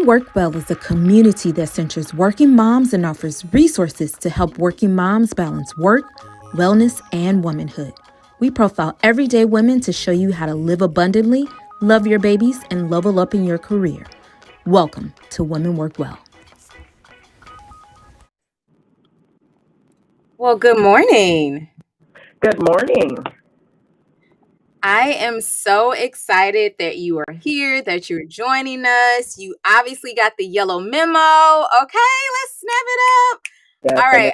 Women Work Well is a community that centers working moms and offers resources to help working moms balance work, wellness, and womanhood. We profile everyday women to show you how to live abundantly, love your babies, and level up in your career. Welcome to Women Work Well. Well, good morning. Good morning. I am so excited that you are here, that you're joining us. You obviously got the yellow memo. Okay, let's snap it up. All right,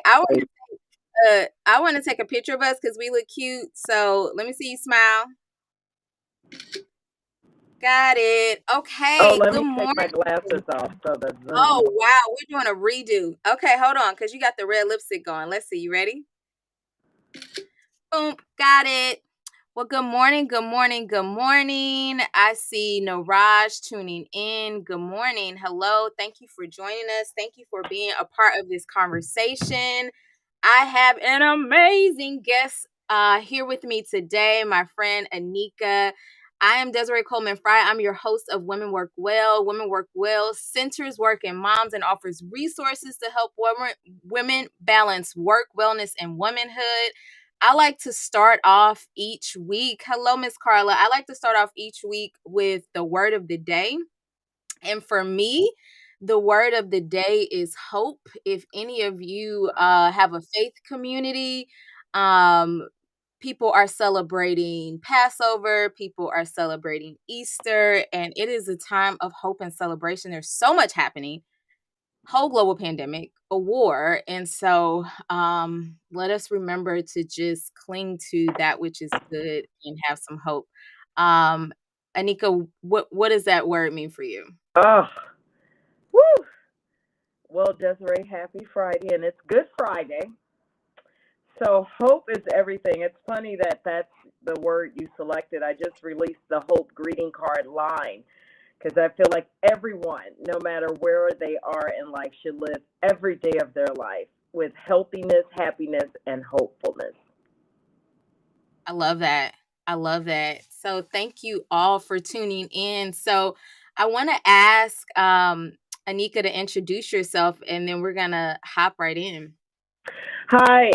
I want to take a picture of us because we look cute. So let me see you smile. Got it. Okay. Let Good me take my morning. glasses off so the Zoom. Oh wow, we're doing a redo. Okay, hold on, because you got the red lipstick on. Let's see. You ready? Boom. Got it. Well, good morning, good morning, good morning. I see Niraj tuning in. Good morning. Hello. Thank you for joining us. Thank you for being a part of this conversation. I have an amazing guest here with me today, my friend Anika. I am Desiree Coleman-Fry. I'm your host of Women Work Well. Women Work Well centers working moms and offers resources to help women balance work, wellness, and womanhood. I like to start off each week. Hello, Miss Carla. I like to start off each week with the word of the day. And for me, the word of the day is hope. If any of you have a faith community, um, people are celebrating Passover, people are celebrating Easter, and it is a time of hope and celebration. There's so much happening. Whole global pandemic, a war. And so let us remember to just cling to that which is good and have some hope. Anika, what does that word mean for you? Oh, woo. Well, Desiree, happy Friday, and it's Good Friday. So hope is everything. It's funny that that's the word you selected. I just released the hope greeting card line because I feel like everyone, no matter where they are in life, should live every day of their life with healthiness, happiness, and hopefulness. I love that. I love that. So thank you all for tuning in. So I want to ask Anika to introduce yourself, and then we're going to hop right in. Hi,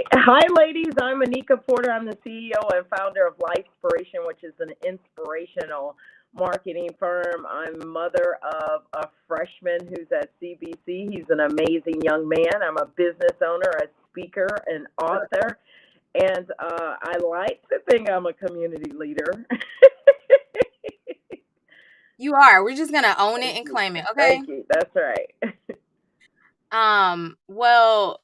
ladies. I'm Anika Porter. I'm the CEO and founder of Lifespiration, which is an inspirational marketing firm. I'm mother of a freshman who's at CBC. He's an amazing young man. I'm a business owner, a speaker, an author, and I like to think I'm a community leader. You are. We're just going to own it and claim it, okay? Thank you. That's right. Well,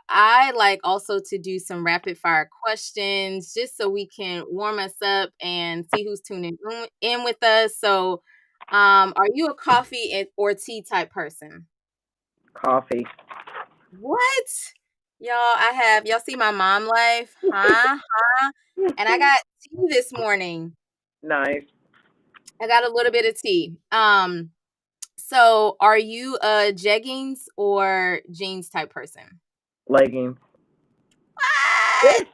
I like also to do some rapid fire questions just so we can warm us up and see who's tuning in with us. So, are you a coffee or tea type person? Coffee. What? Y'all see my mom life? Huh? And I got tea this morning. Nice. I got a little bit of tea. So are you a jeggings or jeans type person? Leggings. What?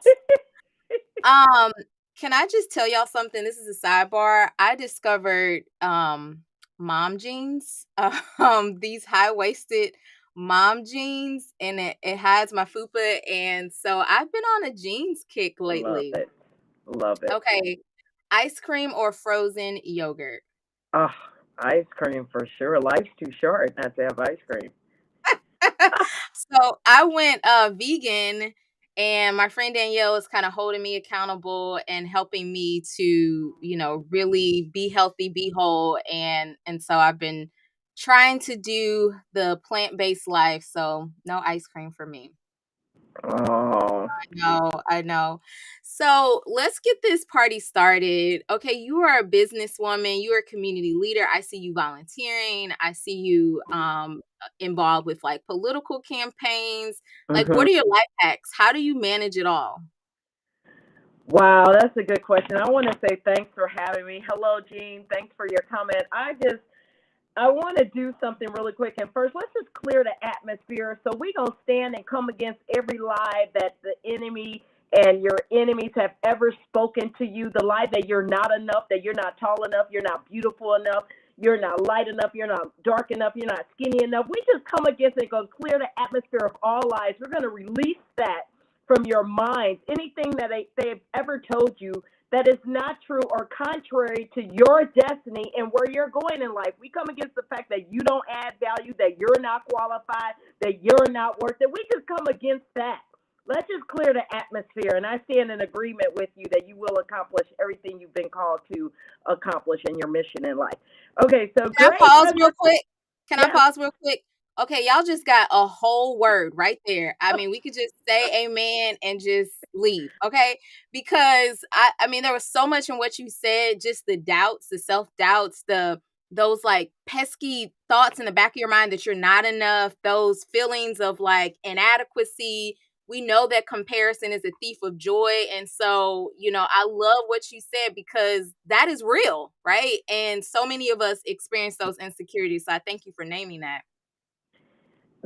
Can I just tell y'all something? This is a sidebar. I discovered mom jeans. These high-waisted mom jeans, and it hides my fupa, and so I've been on a jeans kick lately. Love it. Love it. Okay. Ice cream or frozen yogurt? Oh, ice cream for sure. Life's too short not to have ice cream. So I went vegan, and my friend Danielle is kind of holding me accountable and helping me to, really be healthy, be whole. And so I've been trying to do the plant-based life. So no ice cream for me. Oh, I know. So let's get this party started. Okay, you are a businesswoman. You are a community leader. I see you volunteering. I see you involved with like political campaigns. Like, what are your life hacks? How do you manage it all? wow, that's a good question. I want to say thanks for having me. Hello, Jean. Thanks for your comment. I want to do something really quick. And first, let's just clear the atmosphere. So we don't stand and come against every lie that the enemy and your enemies have ever spoken to you. The lie that you're not enough, that you're not tall enough, you're not beautiful enough, you're not light enough, you're not dark enough, you're not skinny enough. We just come against it and go, clear the atmosphere of all lies. We're going to release that from your minds. Anything that they've ever told you that is not true or contrary to your destiny and where you're going in life. We come against the fact that you don't add value, that you're not qualified, that you're not worth it. We just come against that. Let's just clear the atmosphere, and I stand in agreement with you that you will accomplish everything you've been called to accomplish in your mission in life. Okay, so Can I great. pause real quick? Yes. I pause real quick? Okay, y'all just got a whole word right there. I mean, we could just say amen and just leave, okay? Because I mean, there was so much in what you said, just the doubts, the self-doubts, those like pesky thoughts in the back of your mind that you're not enough, those feelings of like inadequacy. We know that comparison is a thief of joy. And so, you know, I love what you said because that is real, right? And so many of us experience those insecurities. So I thank you for naming that.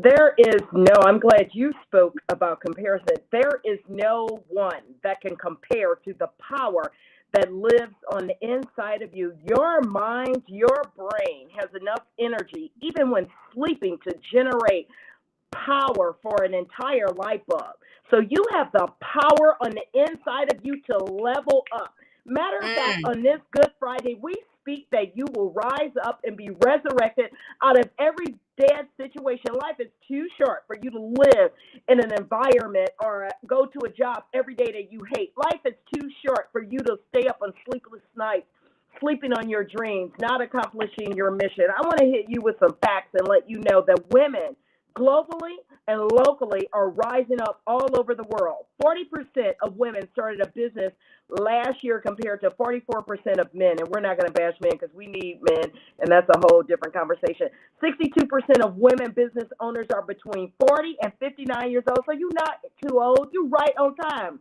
I'm glad you spoke about comparison. There is no one that can compare to the power that lives on the inside of you. Your mind, your brain has enough energy, even when sleeping, to generate power for an entire light bulb. So you have the power on the inside of you to level up. Matter of fact, on this Good Friday, we speak that you will rise up and be resurrected out of every dead situation. Life is too short for you to live in an environment or go to a job every day that you hate. Life is too short for you to stay up on sleepless nights, sleeping on your dreams, not accomplishing your mission. I want to hit you with some facts and let you know that women globally and locally are rising up all over the world. 40% of women started a business last year compared to 44% of men. And we're not going to bash men because we need men, and that's a whole different conversation. 62% of women business owners are between 40 and 59 years old. So you're not too old. You're right on time.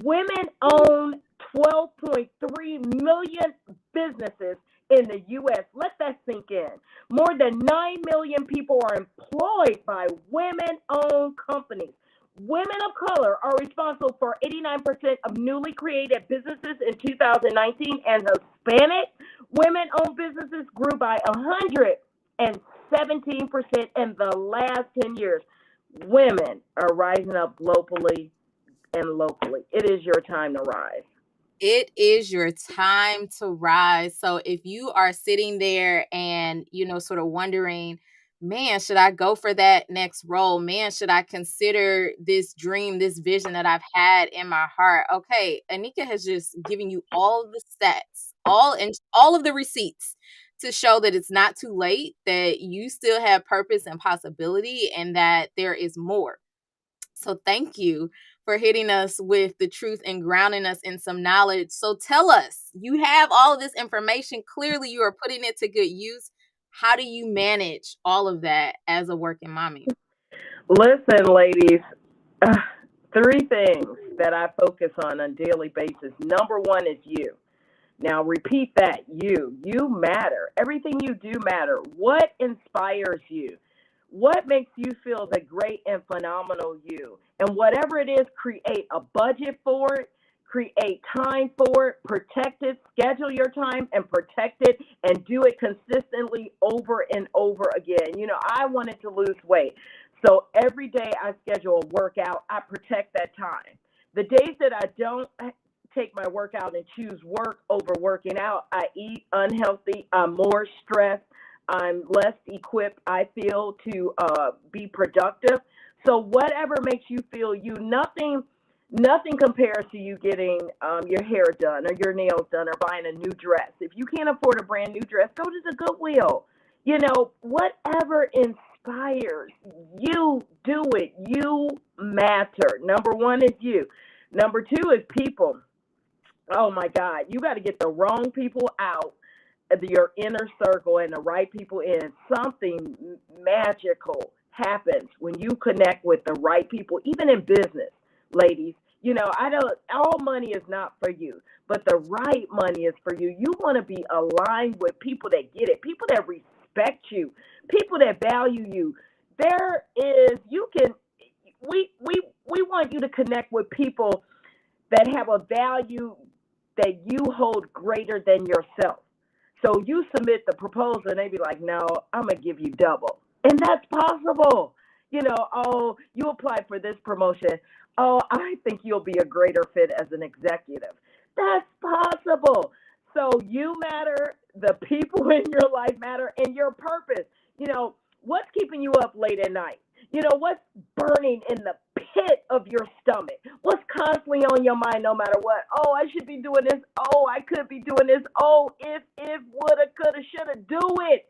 Women own 12.3 million businesses in the U.S. Let that sink in. More than 9 million people are employed by women-owned companies. Women of color are responsible for 89% of newly created businesses in 2019, and Hispanic women-owned businesses grew by 117% in the last 10 years. Women are rising up globally and locally. It is your time to rise. It is your time to rise. So if you are sitting there and, you know, sort of wondering, man, should I go for that next role? Man, should I consider this dream, this vision that I've had in my heart? Okay, Anika has just given you all of the stats, all of the receipts to show that it's not too late, that you still have purpose and possibility, and that there is more. So thank you for hitting us with the truth and grounding us in some knowledge. So tell us, you have all of this information. Clearly, you are putting it to good use. How do you manage all of that as a working mommy? Listen, ladies, 3 things that I focus on a daily basis. Number 1 is you. Now, repeat that. You matter. Everything you do matter. What inspires you? What makes you feel the great and phenomenal you? And whatever it is, create a budget for it, create time for it, protect it, schedule your time and protect it, and do it consistently over and over again. You know, I wanted to lose weight. So every day I schedule a workout, I protect that time. The days that I don't take my workout and choose work over working out, I eat unhealthy, I'm more stressed, I'm less equipped, I feel, to be productive. So whatever makes you feel you, nothing compares to you getting your hair done or your nails done or buying a new dress. If you can't afford a brand new dress, go to the Goodwill. You know, whatever inspires you, do it. You matter. Number 1 is you. Number 2 is people. Oh my God, you got to get the wrong people out of your inner circle and the right people in. Something magical happens when you connect with the right people, even in business, ladies. You know, all money is not for you, but the right money is for you. You want to be aligned with people that get it, people that respect you, people that value you. We want you to connect with people that have a value that you hold greater than yourself. So you submit the proposal and they be like, no, I'm going to give you double. And that's possible. Oh, you applied for this promotion. Oh, I think you'll be a greater fit as an executive. That's possible. So you matter, the people in your life matter, and your purpose. What's keeping you up late at night? What's burning in the pit of your stomach? What's constantly on your mind no matter what? Oh, I should be doing this. Oh, I could be doing this. Oh, if, woulda, coulda, shoulda. Do it.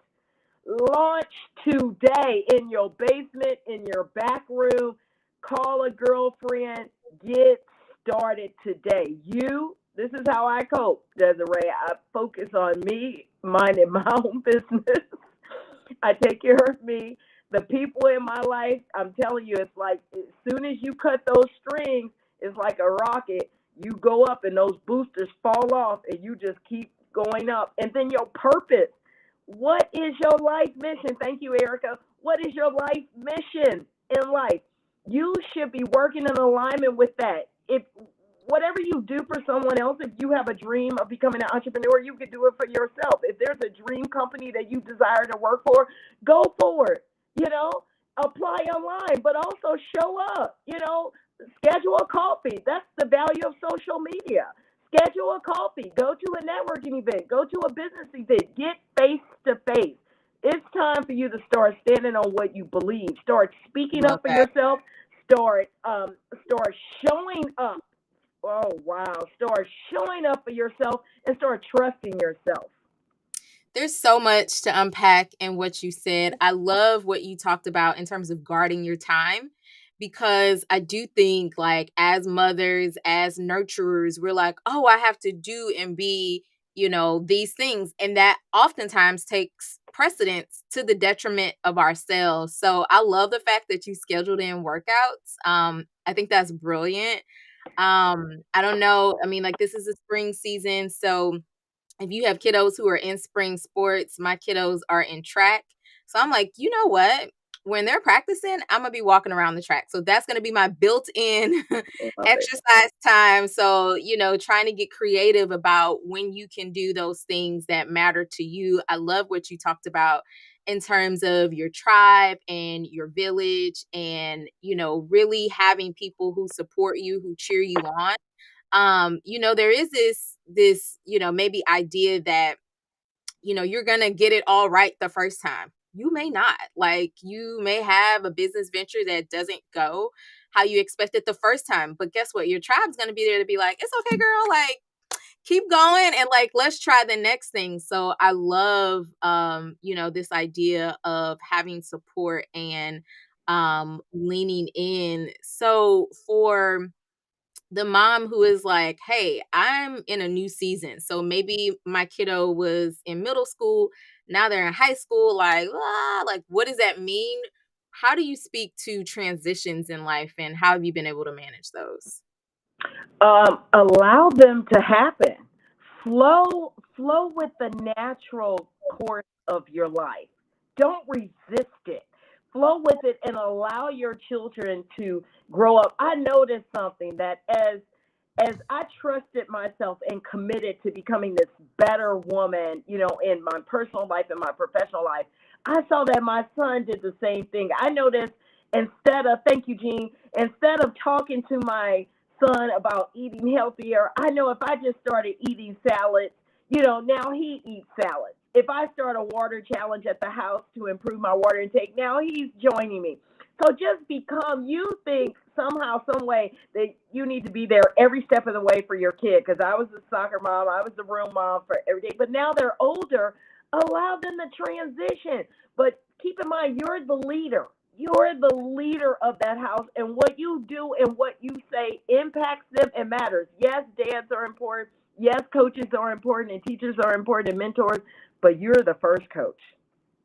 Launch today in your basement, in your back room. Call a girlfriend. Get started today. This is how I cope, Desiree. I focus on me, minding my own business. I take care of me. The people in my life, I'm telling you, it's like as soon as you cut those strings, it's like a rocket. You go up and those boosters fall off and you just keep going up. And then your purpose. What is your life mission? Thank you, Erica. What is your life mission in life? You should be working in alignment with that. If whatever you do for someone else, if you have a dream of becoming an entrepreneur, you could do it for yourself. If there's a dream company that you desire to work for, go for it. Apply online, but also show up. Schedule a coffee. That's the value of social media. Schedule a coffee. Go to a networking event. Go to a business event. Get face to face. It's time for you to start standing on what you believe. Start speaking up for yourself. Start showing up. Oh, wow. Start showing up for yourself and start trusting yourself. There's so much to unpack in what you said. I love what you talked about in terms of guarding your time, because I do think, like, as mothers, as nurturers, we're like, oh, I have to do and be, these things. And that oftentimes takes precedence to the detriment of ourselves. So I love the fact that you scheduled in workouts. I think that's brilliant. I don't know. I mean, like, this is a spring season, so if you have kiddos who are in spring sports, my kiddos are in track. So I'm like, you know what? When they're practicing, I'm going to be walking around the track. So that's going to be my built-in exercise time. So, trying to get creative about when you can do those things that matter to you. I love what you talked about in terms of your tribe and your village and, really having people who support you, who cheer you on. There is this, maybe idea that, you're going to get it all right the first time. You may not. Like, you may have a business venture that doesn't go how you expected the first time. But guess what? Your tribe's going to be there to be like, it's okay, girl. Like, keep going and, like, let's try the next thing. So I love, this idea of having support and leaning in. So for the mom who is like, hey, I'm in a new season. So maybe my kiddo was in middle school. Now they're in high school. Like, what does that mean? How do you speak to transitions in life, and how have you been able to manage those? Allow them to happen. Flow with the natural course of your life. Don't resist it. Flow with it and allow your children to grow up. I noticed something that as I trusted myself and committed to becoming this better woman, in my personal life and my professional life, I saw that my son did the same thing. I noticed thank you, Jean, instead of talking to my son about eating healthier, I know if I just started eating salads, now he eats salads. If I start a water challenge at the house to improve my water intake, now he's joining me. So just you think somehow, some way that you need to be there every step of the way for your kid. Because I was the soccer mom, I was the room mom for every day. But now they're older, allow them to transition. But keep in mind, you're the leader. You're the leader of that house, and what you do and what you say impacts them and matters. Yes, dads are important. Yes, coaches are important, and teachers are important, and mentors, but you're the first coach.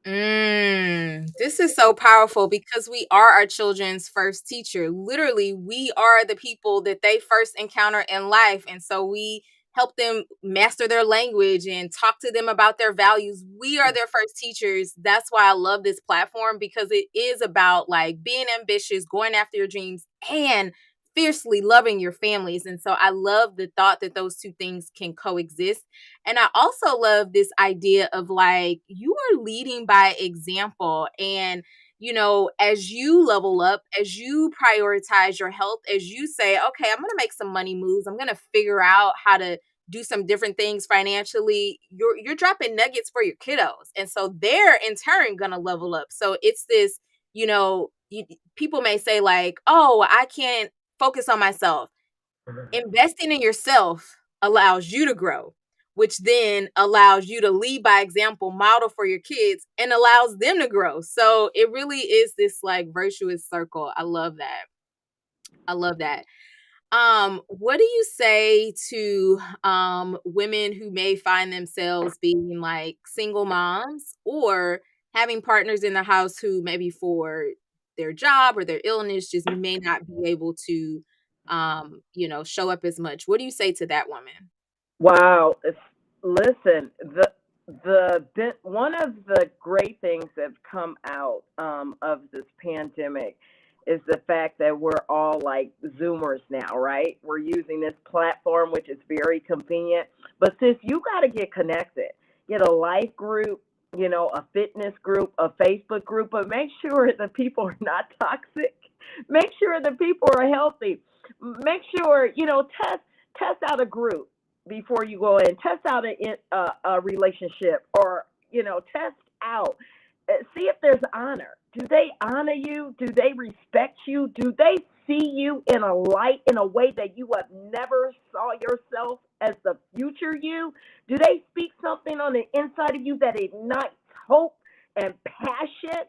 This is so powerful, because we are our children's first teacher. Literally, we are the people that they first encounter in life. And so we help them master their language and talk to them about their values. We are their first teachers. That's why I love this platform, because it is about, like, being ambitious, going after your dreams, and fiercely loving your families. And so I love the thought that those two things can coexist. And I also love this idea of like, you are leading by example. And, you know, as you level up, as you prioritize your health, as you say, okay, I'm going to make some money moves, I'm going to figure out how to do some different things financially, you're dropping nuggets for your kiddos. And so they're in turn going to level up. So it's this, you know, people may say like, oh, I can't focus on myself. Investing in yourself allows you to grow, which then allows you to lead by example, model for your kids, and allows them to grow. So it really is this like virtuous circle. I love that. I love that. What do you say to women who may find themselves being like single moms or having partners in the house who maybe for their job or their illness just may not be able to you know, show up as much? What do you say to that woman? Wow. Listen, one of the great things that's come out of this pandemic is the fact that we're all like Zoomers now, right? We're using this platform, which is very convenient. But sis, you got to get connected. Get a life group, you know, a fitness group, a Facebook group, but make sure the people are not toxic. Make sure the people are healthy. Make sure, you know, test out a group before you go in. Test out a relationship, or you know, test out. See if there's honor. Do they honor you? Do they respect you? Do they see you in a light, in a way that you have never saw yourself as the future you? Do they speak something on the inside of you that ignites hope and passion?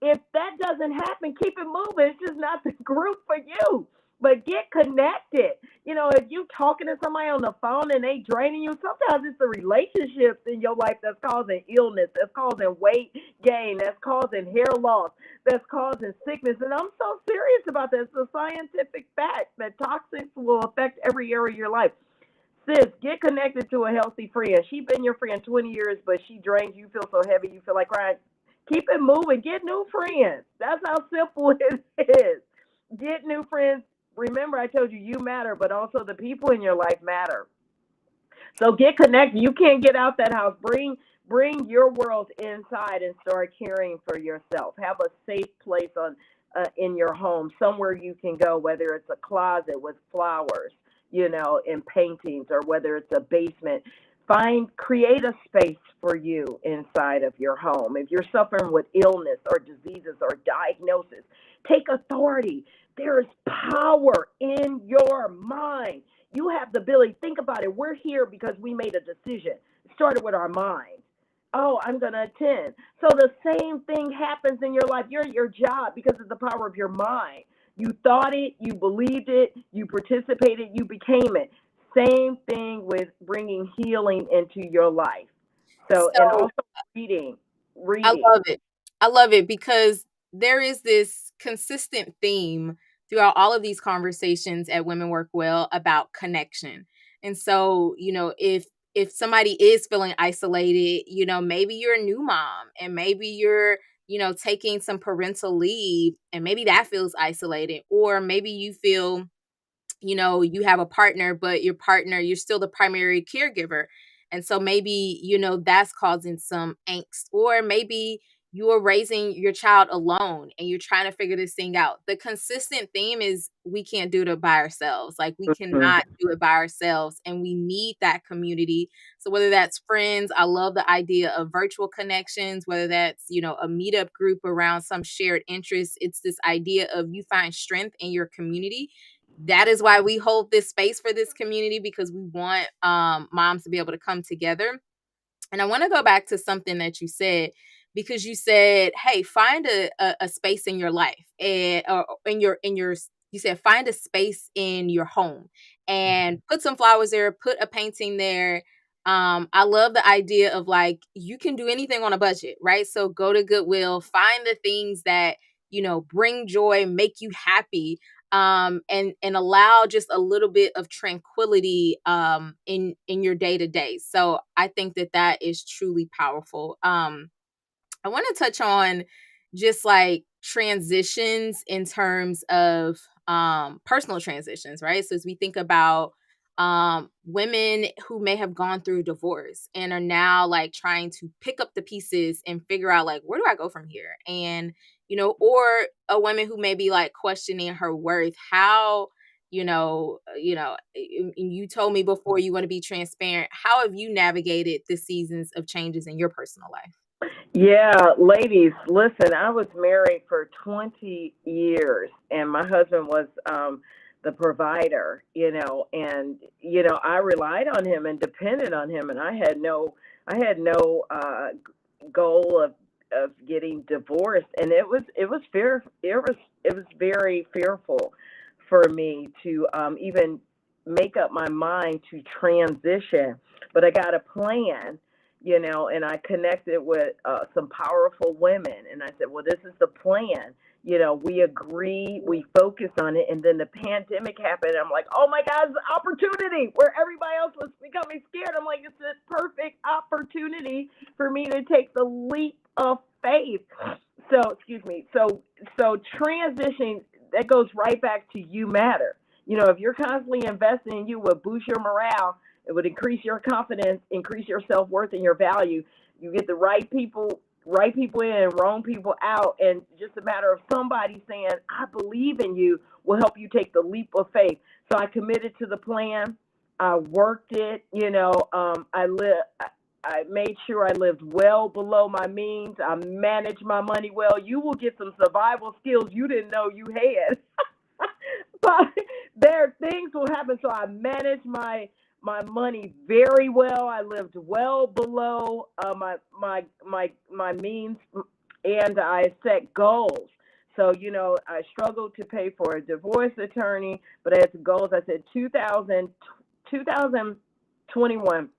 If that doesn't happen, keep it moving. It's just not the group for you. But get connected. You know, if you talking to somebody on the phone and they draining you, sometimes it's the relationships in your life that's causing illness, that's causing weight gain, that's causing hair loss, that's causing sickness. And I'm so serious about this. It's a scientific fact that toxins will affect every area of your life. Sis, get connected to a healthy friend. She's been your friend 20 years, but she drains you. You feel so heavy, you feel like crying. Keep it moving. Get new friends. That's how simple it is. Get new friends. Remember, I told you matter, but also the people in your life matter. So get connected. You can't get out that house. Bring your world inside and start caring for yourself. Have a safe place in your home, somewhere you can go, whether it's a closet with flowers, you know, and paintings, or whether it's a basement. Create a space for you inside of your home. If you're suffering with illness or diseases or diagnosis, take authority. There is power in your mind. You have the ability. Think about it. We're here because we made a decision. It started with our mind. Oh, I'm going to attend. So the same thing happens in your life. You're at your job because of the power of your mind. You thought it, you believed it, you participated, you became it. Same thing with bringing healing into your life. So, and So also reading, I reading. love it. I love it because there is this consistent theme throughout all of these conversations at Women Work Well about connection. And so, you know, if somebody is feeling isolated, you know, maybe you're a new mom and maybe you're, you know, taking some parental leave and maybe that feels isolated, or maybe you feel, you know, you have a partner, but your partner, you're still the primary caregiver. And so maybe, you know, that's causing some angst, or maybe you are raising your child alone and you're trying to figure this thing out. The consistent theme is we can't do it by ourselves. Like we Mhm. cannot do it by ourselves, and we need that community. So whether that's friends, I love the idea of virtual connections, whether that's, you know, a meetup group around some shared interest, it's this idea of you find strength in your community. That is why we hold this space for this community, because we want moms to be able to come together. And I want to go back to something that you said, because you said, hey, find a space in your life, and or in your you said find a space in your home and put some flowers there, put a painting there. I love the idea of like you can do anything on a budget, right? So go to Goodwill, find the things that, you know, bring joy, make you happy, and allow just a little bit of tranquility in your day to day. So I think that that is truly powerful. I want to touch on just like transitions in terms of personal transitions, right? So as we think about women who may have gone through divorce and are now like trying to pick up the pieces and figure out like, where do I go from here? And, or a woman who may be like questioning her worth, how, you told me before you want to be transparent. How have you navigated the seasons of changes in your personal life? Yeah, ladies, listen, I was married for 20 years and my husband was the provider, and I relied on him and depended on him, and I had no goal of getting divorced, and it was very fearful for me to even make up my mind to transition, but I got a plan, and I connected with some powerful women. And I said, well, this is the plan. We agree, we focus on it. And then the pandemic happened. I'm like, oh my God, it's an opportunity where everybody else was becoming scared. I'm like, it's a perfect opportunity for me to take the leap of faith. So, excuse me. So transitioning, that goes right back to you matter. If you're constantly investing in you, will boost your morale. It would increase your confidence, increase your self-worth and your value. You get the right people in and wrong people out. And just a matter of somebody saying, I believe in you, will help you take the leap of faith. So I committed to the plan. I worked it, I made sure I lived well below my means. I managed my money well. You will get some survival skills you didn't know you had. But things will happen. So I managed my money very well. I lived well below my means, and I set goals. So I struggled to pay for a divorce attorney, but I had goals. I said 2021.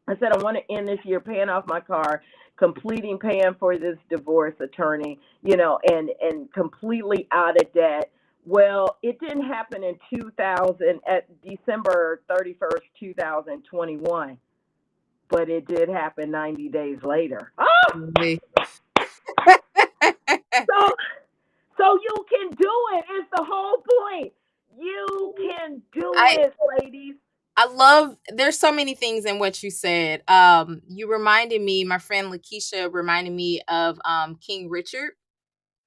I said I want to end this year paying off my car, completing paying for this divorce attorney, and completely out of debt. Well, it didn't happen in at December 31st, 2021, but it did happen 90 days later. Oh! So you can do it. It's the whole point. You can do it, ladies. There's so many things in what you said. You reminded me, my friend Lakeisha reminded me of King Richard.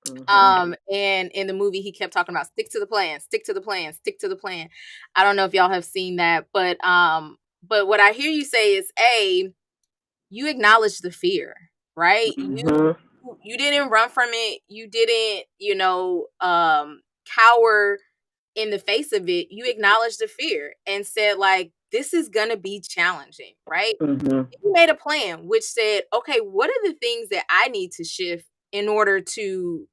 Mm-hmm. And in the movie, he kept talking about stick to the plan, stick to the plan, stick to the plan. I don't know if y'all have seen that, but what I hear you say is, you acknowledge the fear, right? Mm-hmm. You didn't run from it. You didn't, cower in the face of it. You acknowledged the fear and said, like, this is going to be challenging, right? Mm-hmm. You made a plan which said, okay, what are the things that I need to shift in order to,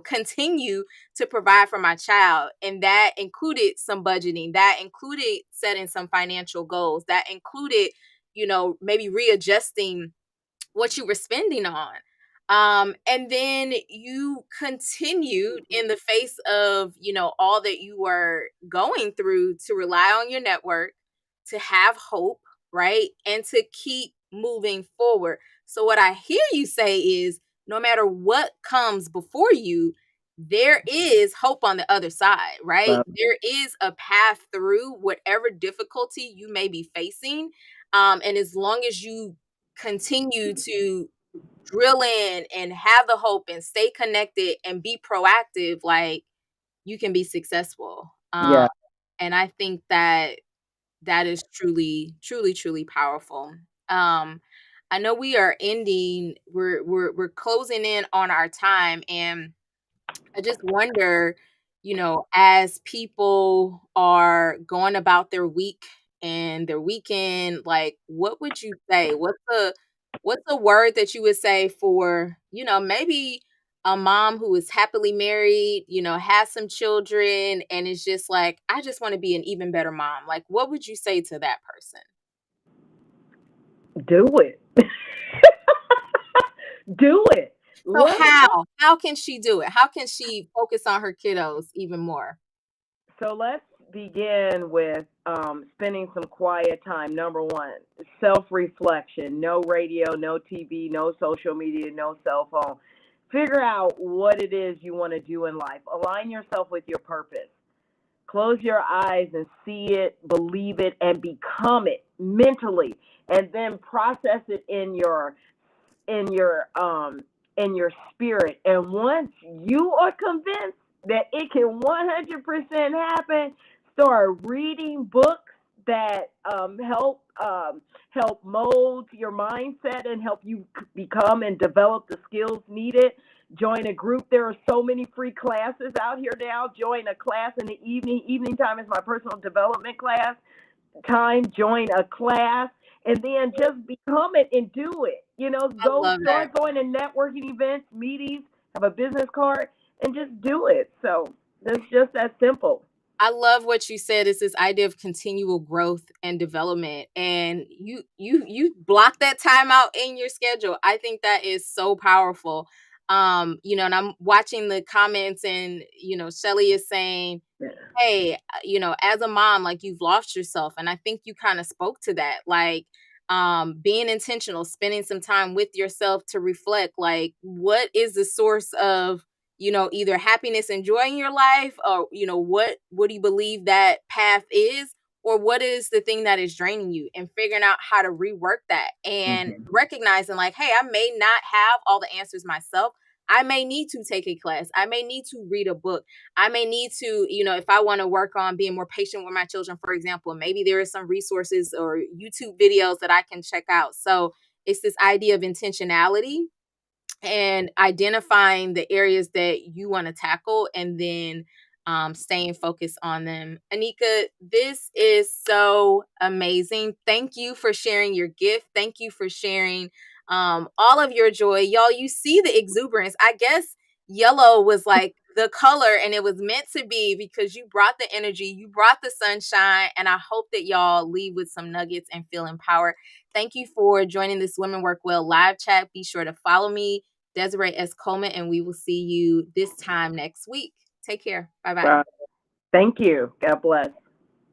continue to provide for my child? And that included some budgeting, that included setting some financial goals, that included, maybe readjusting what you were spending on. And then you continued in the face of, all that you were going through to rely on your network, to have hope, right? And to keep moving forward. So what I hear you say is, no matter what comes before you, there is hope on the other side, right? Wow. There is a path through whatever difficulty you may be facing. And as long as you continue to drill in and have the hope and stay connected and be proactive, like, you can be successful. Yeah. And I think that is truly, truly, truly powerful. I know we are ending, we're closing in on our time, and I just wonder, as people are going about their week and their weekend, like, what would you say? What's the word that you would say for, maybe a mom who is happily married, has some children, and is just like, I just want to be an even better mom. Like, what would you say to that person? Do it. Do it. So how can she do it? How can she focus on her kiddos even more? So let's begin with spending some quiet time. Number one, self-reflection. No radio, no TV, no social media, no cell phone. Figure out what it is you want to do in life. Align yourself with your purpose. Close your eyes and see it, believe it, and become it mentally, and then process it in your in your um in your spirit. And once you are convinced that it can 100% happen, start reading books that help mold your mindset and help you become and develop the skills needed. Join a group. There are so many free classes out here now. Join a class in the evening. Evening time is my personal development class time. Join a class, and then just become it and do it. I love Start that. going to networking events, meetings, have a business card, and just do it. So it's just that simple. I love what you said. It's this idea of continual growth and development, and you block that time out in your schedule. I think that is so powerful. And I'm watching the comments, and Shelly is saying, Yeah. hey, as a mom, like, you've lost yourself. And I think you kind of spoke to that, like, being intentional, spending some time with yourself to reflect, like, what is the source of, either happiness and joy in your life, or, what do you believe that path is, or what is the thing that is draining you, and figuring out how to rework that, and Mhm. recognizing, like, hey, I may not have all the answers myself. I may need to take a class. I may need to read a book. I may need to, if I want to work on being more patient with my children, for example, maybe there is some resources or YouTube videos that I can check out. So it's this idea of intentionality and identifying the areas that you want to tackle, and then staying focused on them. Anika, this is so amazing. Thank you for sharing your gift. Thank you for sharing all of your joy. Y'all, you see the exuberance. I guess yellow was like the color, and it was meant to be, because you brought the energy, you brought the sunshine, and I hope that y'all leave with some nuggets and feel empowered. Thank you for joining this Women Work Well live chat. Be sure to follow me, Desiree S. Coleman, and we will see you this time next week. Take care. Bye-bye. Thank you. God bless.